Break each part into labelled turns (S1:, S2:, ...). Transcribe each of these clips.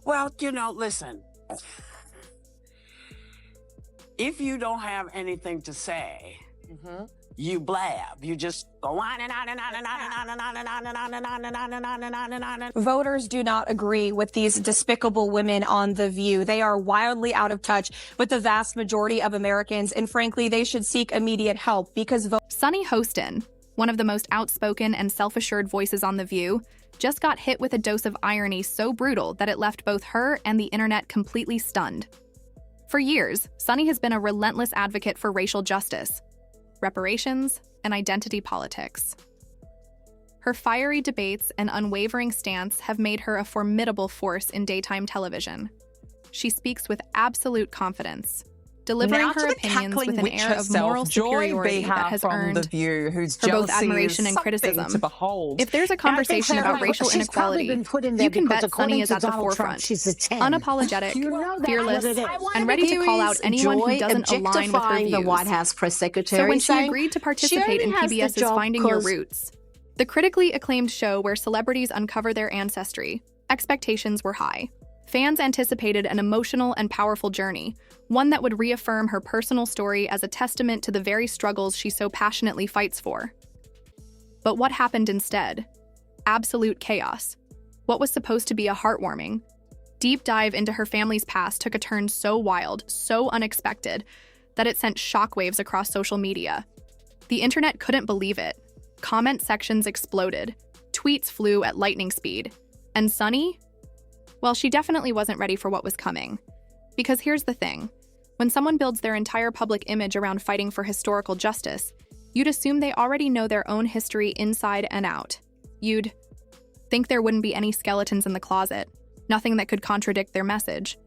S1: Well, listen. If you don't have anything to say, you blab. You just go on and on and on and on and on and on and on and on and on and on and on and on and on and on.
S2: Voters do not agree with these despicable women on The View. They are wildly out of touch with the vast majority of Americans, and frankly, they should seek immediate help because
S3: Sunny Hostin, one of the most outspoken and self-assured voices on The View, just got hit with a dose of irony so brutal that it left both her and the internet completely stunned. For years, Sunny has been a relentless advocate for racial justice, reparations, and identity politics. Her fiery debates and unwavering stance have made her a formidable force in daytime television. She speaks with absolute confidence, delivering her opinions with an air of moral superiority that has earned
S4: The View, whose
S3: her both
S4: jealousy
S3: admiration
S4: is
S3: and
S4: something
S3: criticism.
S4: to behold.
S3: If there's a conversation about racial inequality, you can bet Sunny is at the forefront, unapologetic, fearless, and ready to call out anyone who doesn't align with her views.
S5: The White House press secretary,
S3: so when she agreed to participate in PBS's Finding Your Roots, the critically acclaimed show where celebrities uncover their ancestry, expectations were high. Fans anticipated an emotional and powerful journey, one that would reaffirm her personal story as a testament to the very struggles she so passionately fights for. But what happened instead? Absolute chaos. What was supposed to be a heartwarming, deep dive into her family's past took a turn so wild, so unexpected, that it sent shockwaves across social media. The internet couldn't believe it. Comment sections exploded. Tweets flew at lightning speed. And Sunny? Well, she definitely wasn't ready for what was coming. Because here's the thing. When someone builds their entire public image around fighting for historical justice, you'd assume they already know their own history inside and out. You'd think there wouldn't be any skeletons in the closet, nothing that could contradict their message.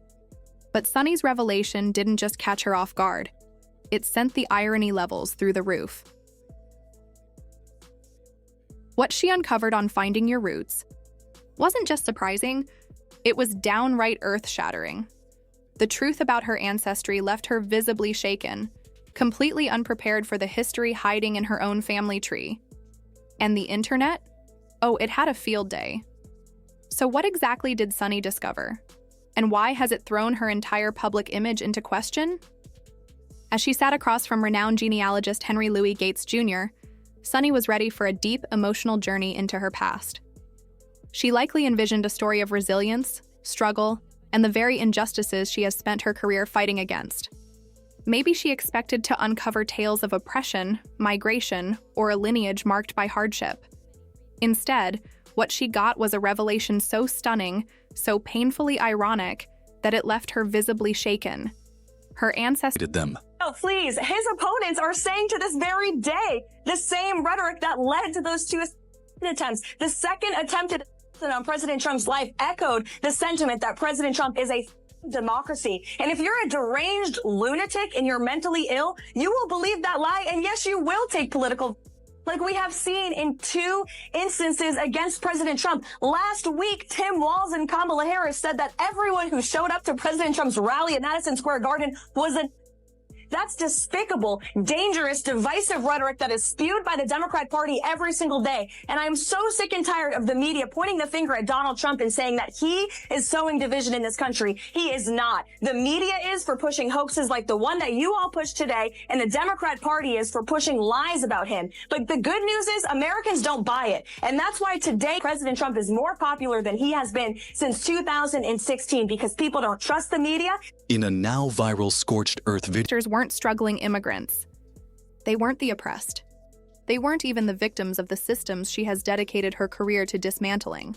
S3: But Sunny's revelation didn't just catch her off guard. It sent the irony levels through the roof. What she uncovered on Finding Your Roots wasn't just surprising, it was downright earth-shattering. The truth about her ancestry left her visibly shaken, completely unprepared for the history hiding in her own family tree. And the internet? Oh, it had a field day. So what exactly did Sunny discover? And why has it thrown her entire public image into question? As she sat across from renowned genealogist Henry Louis Gates Jr., Sunny was ready for a deep, emotional journey into her past. She likely envisioned a story of resilience, struggle, and the very injustices she has spent her career fighting against. Maybe she expected to uncover tales of oppression, migration, or a lineage marked by hardship. Instead, what she got was a revelation so stunning, so painfully ironic, that it left her visibly shaken. Her ancestors
S6: them.
S7: Oh, please, his opponents are saying to this very day the same rhetoric that led to those two attempts. The second attempted on President Trump's life echoed the sentiment that President Trump is a democracy. And if you're a deranged lunatic and you're mentally ill, you will believe that lie. And yes, you will take political, like we have seen in two instances against President Trump. Last week, Tim Walz and Kamala Harris said that everyone who showed up to President Trump's rally at Madison Square Garden was a That's despicable, dangerous, divisive rhetoric that is spewed by the Democrat Party every single day. And I'm so sick and tired of the media pointing the finger at Donald Trump and saying that he is sowing division in this country. He is not. The media is for pushing hoaxes like the one that you all pushed today, and the Democrat Party is for pushing lies about him. But the good news is Americans don't buy it. And that's why today President Trump is more popular than he has been since 2016, because people don't trust the media.
S6: In a now viral scorched earth video,
S3: weren't struggling immigrants. They weren't the oppressed. They weren't even the victims of the systems she has dedicated her career to dismantling.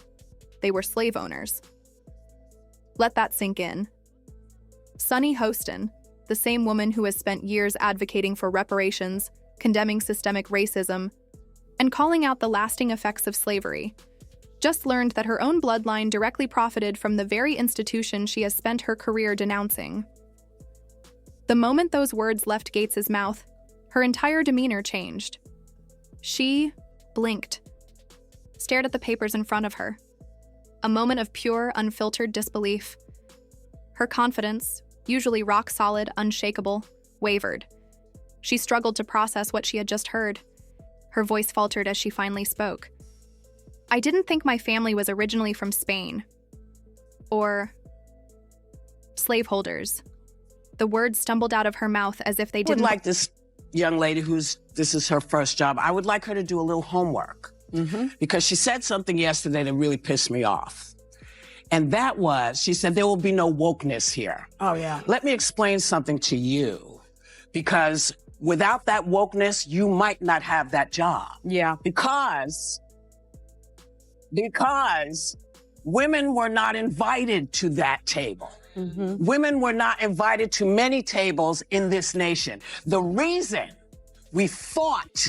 S3: They were slave owners. Let that sink in. Sunny Hostin, the same woman who has spent years advocating for reparations, condemning systemic racism, and calling out the lasting effects of slavery, just learned that her own bloodline directly profited from the very institution she has spent her career denouncing. The moment those words left Gates's mouth, her entire demeanor changed. She blinked, stared at the papers in front of her. A moment of pure, unfiltered disbelief. Her confidence, usually rock-solid, unshakable, wavered. She struggled to process what she had just heard. Her voice faltered as she finally spoke. "I didn't think my family was originally from Spain." or slaveholders. The words stumbled out of her mouth as if they didn't.
S1: I would like this young lady this is her first job, I would like her to do a little homework. Because she said something yesterday that really pissed me off. And that was, she said, there will be no wokeness here.
S4: Oh, yeah.
S1: Let me explain something to you. Because without that wokeness, you might not have that job.
S4: Yeah.
S1: Because women were not invited to that table. Women were not invited to many tables in this nation. The reason we fought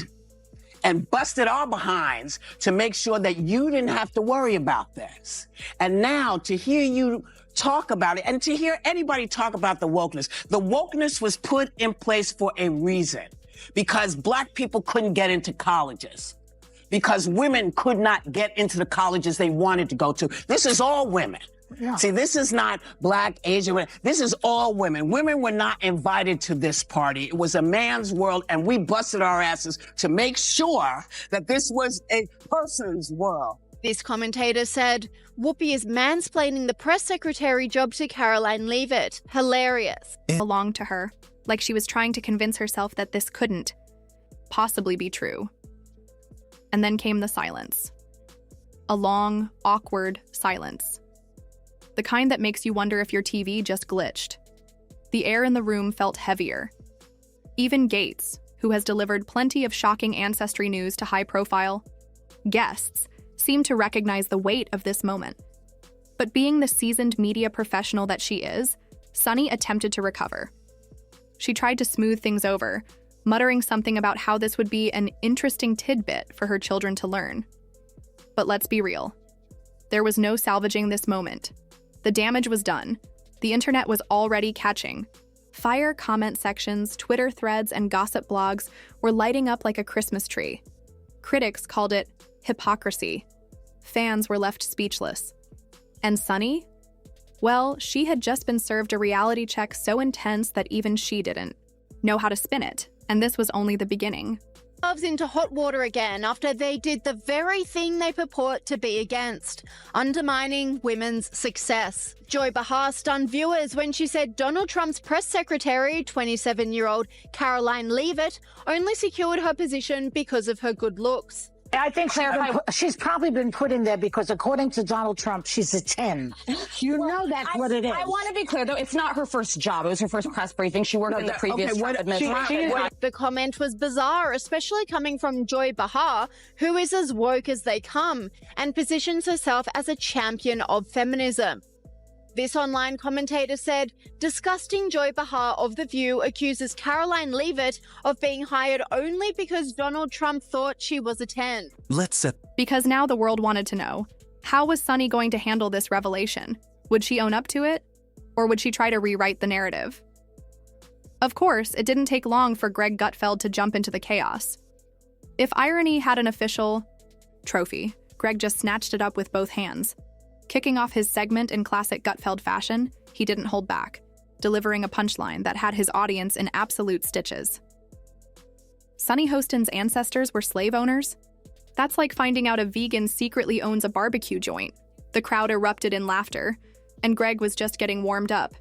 S1: and busted our behinds to make sure that you didn't have to worry about this. And now to hear you talk about it and to hear anybody talk about the wokeness was put in place for a reason. Because Black people couldn't get into colleges. Because women could not get into the colleges they wanted to go to. This is all women. Yeah. See, this is not Black, Asian women. This is all women. Women were not invited to this party. It was a man's world, and we busted our asses to make sure that this was a person's world.
S5: This commentator said, Whoopi is mansplaining the press secretary job to Caroline Leavitt. Hilarious.
S3: Belonged to her, like she was trying to convince herself that this couldn't possibly be true. And then came the silence. A long, awkward silence. The kind that makes you wonder if your TV just glitched. The air in the room felt heavier. Even Gates, who has delivered plenty of shocking ancestry news to high-profile guests, seemed to recognize the weight of this moment. But being the seasoned media professional that she is, Sunny attempted to recover. She tried to smooth things over, muttering something about how this would be an interesting tidbit for her children to learn. But let's be real. There was no salvaging this moment. The damage was done. The internet was already catching. Fire comment sections, Twitter threads, and gossip blogs were lighting up like a Christmas tree. Critics called it hypocrisy. Fans were left speechless. And Sunny? Well, she had just been served a reality check so intense that even she didn't know how to spin it, and this was only the beginning.
S5: Into hot water again after they did the very thing they purport to be against, undermining women's success. Joy Behar stunned viewers when she said Donald Trump's press secretary, 27-year-old Caroline Leavitt, only secured her position because of her good looks.
S4: I think she's probably been put in there because, according to Donald Trump, she's a 10. You know that's what it is.
S7: I want to be clear, though. It's not her first job. It was her first press briefing. She worked in the previous administration.
S5: The comment was bizarre, especially coming from Joy Behar, who is as woke as they come and positions herself as a champion of feminism. This online commentator said, disgusting Joy Behar of The View accuses Caroline Leavitt of being hired only because Donald Trump thought she was a 10.
S3: Because now the world wanted to know, how was Sunny going to handle this revelation? Would she own up to it? Or would she try to rewrite the narrative? Of course, it didn't take long for Greg Gutfeld to jump into the chaos. If irony had an official trophy, Greg just snatched it up with both hands. Kicking off his segment in classic Gutfeld fashion, he didn't hold back, delivering a punchline that had his audience in absolute stitches. Sunny Hostin's ancestors were slave owners? That's like finding out a vegan secretly owns a barbecue joint. The crowd erupted in laughter, and Greg was just getting warmed up.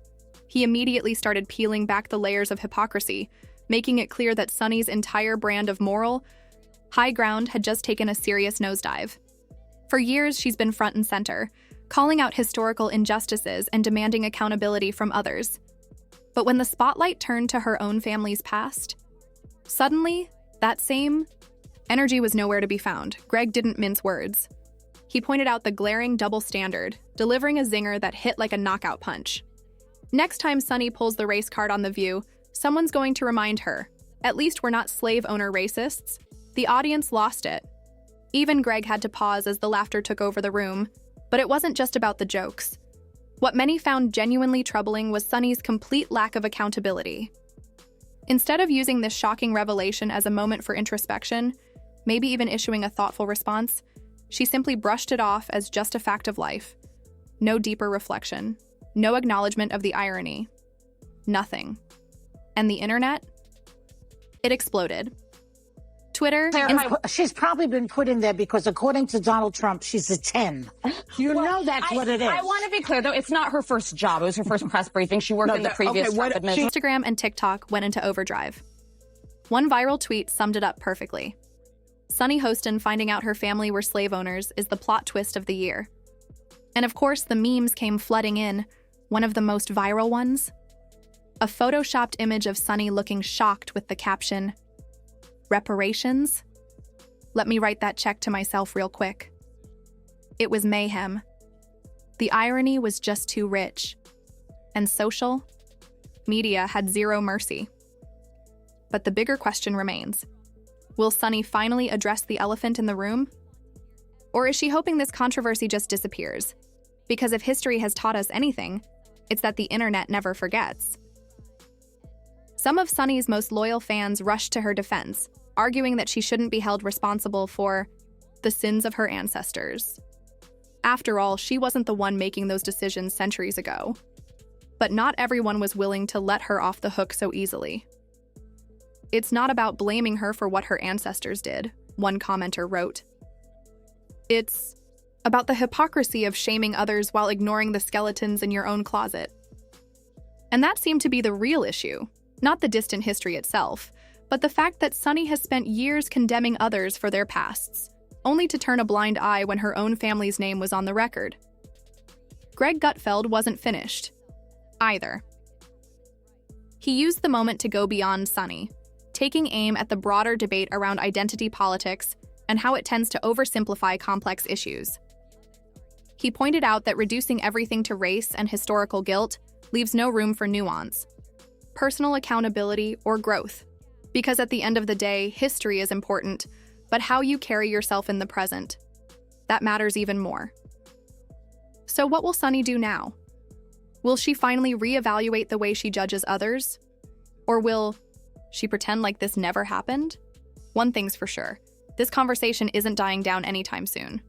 S3: He immediately started peeling back the layers of hypocrisy, making it clear that Sunny's entire brand of moral high ground had just taken a serious nosedive. For years, she's been front and center, calling out historical injustices and demanding accountability from others. But when the spotlight turned to her own family's past, suddenly, that same energy was nowhere to be found. Greg didn't mince words. He pointed out the glaring double standard, delivering a zinger that hit like a knockout punch. Next time Sunny pulls the race card on The View, someone's going to remind her, at least we're not slave owner racists. The audience lost it. Even Greg had to pause as the laughter took over the room. But it wasn't just about the jokes. What many found genuinely troubling was Sunny's complete lack of accountability. Instead of using this shocking revelation as a moment for introspection, maybe even issuing a thoughtful response, she simply brushed it off as just a fact of life. No deeper reflection, no acknowledgement of the irony. Nothing. And the internet? It exploded. Twitter,
S4: she's probably been put in there because according to Donald Trump, she's a 10. You know that's what it is.
S7: I want to be clear, though. It's not her first job. It was her first press briefing. She worked in the previous Trump administration.
S3: Instagram and TikTok went into overdrive. One viral tweet summed it up perfectly. Sunny Hostin finding out her family were slave owners is the plot twist of the year. And of course, the memes came flooding in, one of the most viral ones. A photoshopped image of Sunny looking shocked with the caption, "Reparations? Let me write that check to myself real quick." It was mayhem. The irony was just too rich. And social media had zero mercy. But the bigger question remains. Will Sunny finally address the elephant in the room? Or is she hoping this controversy just disappears? Because if history has taught us anything, it's that the internet never forgets. Some of Sunny's most loyal fans rushed to her defense, arguing that she shouldn't be held responsible for the sins of her ancestors. After all, she wasn't the one making those decisions centuries ago. But not everyone was willing to let her off the hook so easily. It's not about blaming her for what her ancestors did, one commenter wrote. It's about the hypocrisy of shaming others while ignoring the skeletons in your own closet. And that seemed to be the real issue. Not the distant history itself, but the fact that Sunny has spent years condemning others for their pasts, only to turn a blind eye when her own family's name was on the record. Greg Gutfeld wasn't finished, either. He used the moment to go beyond Sunny, taking aim at the broader debate around identity politics and how it tends to oversimplify complex issues. He pointed out that reducing everything to race and historical guilt leaves no room for nuance, personal accountability, or growth. Because at the end of the day, history is important, but how you carry yourself in the present, that matters even more. So what will Sunny do now? Will she finally reevaluate the way she judges others? Or will she pretend like this never happened? One thing's for sure, this conversation isn't dying down anytime soon.